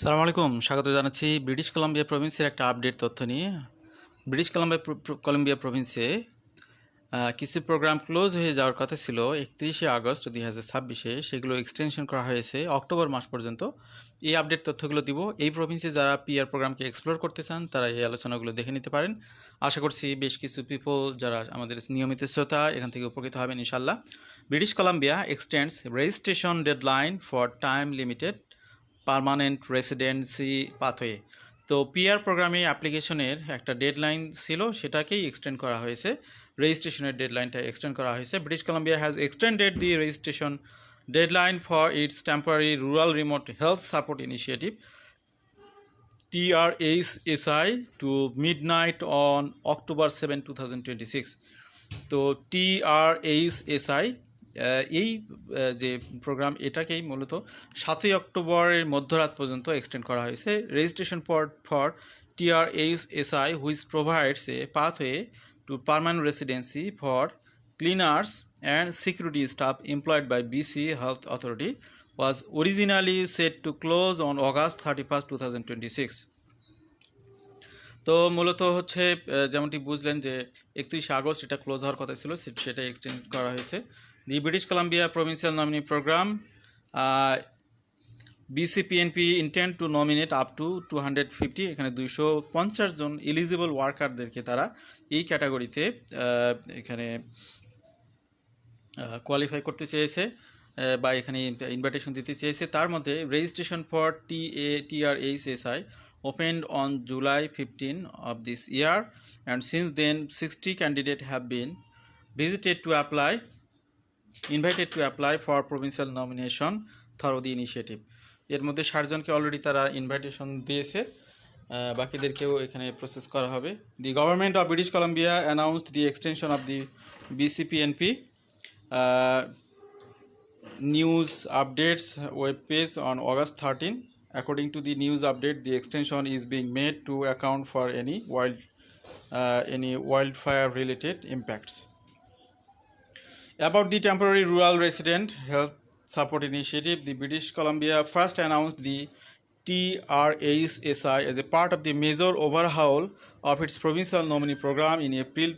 সালাম আলাইকুম, স্বাগত জানাচ্ছি ব্রিটিশ কলাম্বিয়া প্রভিন্সের একটা আপডেট তথ্য নিয়ে। ব্রিটিশ কলাম্বিয়া প্রভিন্সে কিছু প্রোগ্রাম ক্লোজ হয়ে যাওয়ার কথা ছিল 31শে আগস্ট 2026-এ, সেগুলো এক্সটেনশন করা হয়েছে অক্টোবর মাস পর্যন্ত। এই আপডেট তথ্যগুলো দিব। এই প্রভিন্সে যারা পিআর প্রোগ্রামকে এক্সপ্লোর করতে চান তারা এই আলোচনাগুলো দেখে নিতে পারেন। আশা করছি বেশ কিছু পিপল যারা আমাদের নিয়মিত শ্রোতা এখান থেকে উপকৃত হবেন ইনশাল্লাহ। British Columbia extends registration deadline for time limited permanent residency pathway. তো পিআর প্রোগ্রামে অ্যাপ্লিকেশনের একটা ডেডলাইন ছিল, সেটাকেই এক্সটেন্ড করা হয়েছে। রেজিস্ট্রেশনের ডেডলাইনটা এক্সটেন্ড করা হয়েছে। British Columbia has extended the registration deadline for its temporary rural remote health support initiative TRHSI to midnight on October 7, 2026. তো TRHSI এই যে প্রোগ্রাম, এটাকেই মূলত 7ই অক্টোবরের মধ্যরাত পর্যন্ত এক্সটেন্ড করা হয়েছে। Registration for TRHSI which provides a pathway to permanent residency for cleaners and security staff employed by BC health authority was originally set to close on August 31st, 2026. তো মূলত হচ্ছে যেমনটি বুঝলেন যে 31শে আগস্ট এটা ক্লোজ হওয়ার কথা ছিল, সেটা এক্সটেন্ড করা হয়েছে। The British Columbia provincial nominee program BCPNP intend to nominate up to 250, এখানে 250 জন এলিজিবল ওয়ার্কারদেরকে তারা এই ক্যাটাগরিতে এখানে কোয়ালিফাই করতে চেয়েছে বা এখানে ইনভাইটেশন দিতে চেয়েছে। তার মধ্যে registration for TRHSI opened on July 15 of this year, and since then 60 candidates have been invited to apply for provincial nomination through the initiative. এর মধ্যে 60 জনকে অলরেডি তারা ইনভাইটেশন দিয়েছে, বাকিদেরকেও এখানে প্রসেস করা হবে। The government of British Columbia announced the extension of the BCPNP news updates web page on August 13. According to the news update, the extension is being made to account for any wildfire related impacts. About the temporary rural resident health support initiative, the British Columbia first announced the TRHSI as a part of the major overhaul of its provincial nominee program in April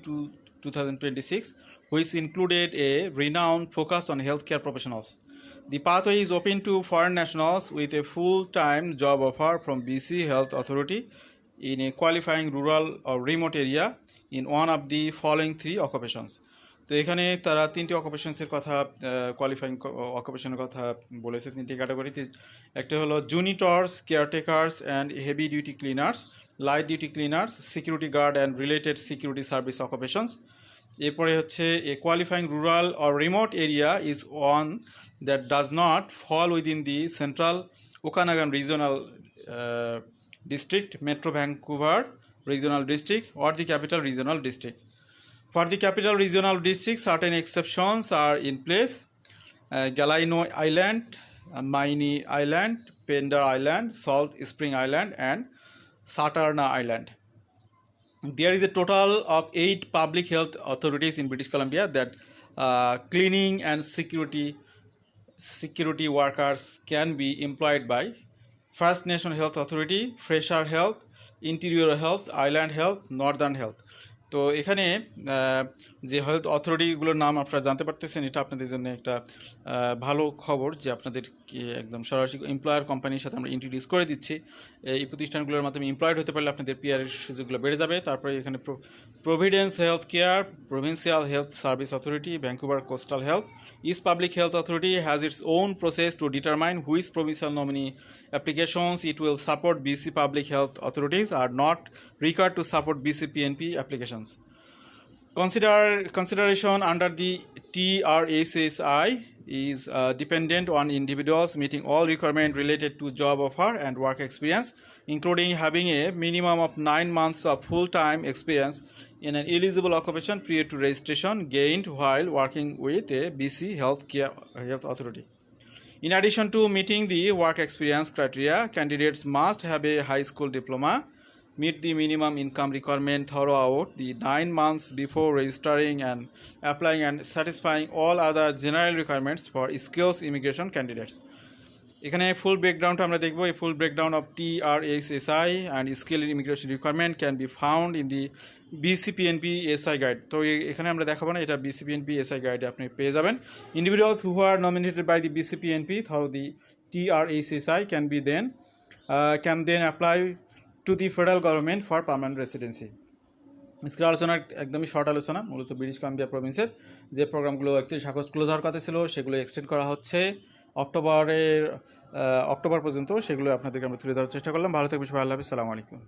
2026, which included a renowned focus on healthcare professionals. The pathway is open to foreign nationals with a full-time job offer from BC Health Authority in a qualifying rural or remote area in one of the following 3 occupations. তো এখানে তারা 3টি অকুপেশনসের কথা, qualifying অকুপেশনের কথা বলেছে 3টি ক্যাটাগরিতে। একটা হলো janitors, caretakers and heavy duty cleaners, light duty cleaners, security guard and related security service occupations. এরপরে হচ্ছে a qualifying rural or remote area is one that does not fall within the central Okanagan regional district, Metro Vancouver regional district, or the capital regional district. For the capital regional district, certain exceptions are in place. Galaino Island, Maini Island, Pender Island, Salt Spring Island, and Saturna Island. There is a total of 8 public health authorities in British Columbia that cleaning and security workers can be employed by: First Nation Health Authority, Fresher Health, Interior Health, Island Health, Northern Health. তো এখানে যে health অথরিটিগুলোর নাম আপনারা জানতে পারতেছেন, এটা আপনাদের জন্য একটা ভালো খবর যে আপনাদের একদম সরাসরি এমপ্লয়ার কোম্পানির সাথে আমরা ইন্ট্রোডিউস করে দিচ্ছি। এই প্রতিষ্ঠানগুলোর মাধ্যমে এমপ্লয়েড হতে পারলে আপনাদের পিআরের সুযোগগুলো বেড়ে যাবে। তারপরে এখানে Providence health care, provincial health service authority, Vancouver coastal health, East Public Health Authority has its own process to determine which provincial nominee applications it will support. BC Public Health Authorities are not required to support BCPNP applications. Consideration under the TRHSI is dependent on individuals meeting all requirements related to job offer and work experience, including having a minimum of 9 months of full-time experience in an eligible occupation prior to registration gained while working with a BC Health Authority. In addition to meeting the work experience criteria, candidates must have a high school diploma, meet the minimum income requirement throughout the 9 months before registering and applying, and satisfying all other general requirements for skills immigration candidates. এখানে ফুল ব্রেকডাউনটা আমরা দেখব। এই full breakdown of TRSSI and skill immigration requirement can be found in the BCPNP SI guide. তো এখানে আমরা দেখাবো না, এটা BCPNP SI গাইডে আপনি পেয়ে যাবেন। Individuals who are nominated by the BCPNP through the TRSSI can then apply to the federal government for permanent residency. আজকের আলোচনার একদমই শর্ট আলোচনা, মূলত ব্রিটিশ কলাম্বিয়া প্রভিন্সের যে প্রোগ্রামগুলো 31 আগস্ট ক্লোজ হওয়ার কথা ছিল সেগুলো এক্সটেন্ড করা হচ্ছে অক্টোবর পর্যন্ত। সেগুলো আপনাদেরকে আমরা তুলে ধরার চেষ্টা করলাম। ভালো থাকবেন সবাই, আল্লাহ হাফেজ, আসসালামু আলাইকুম।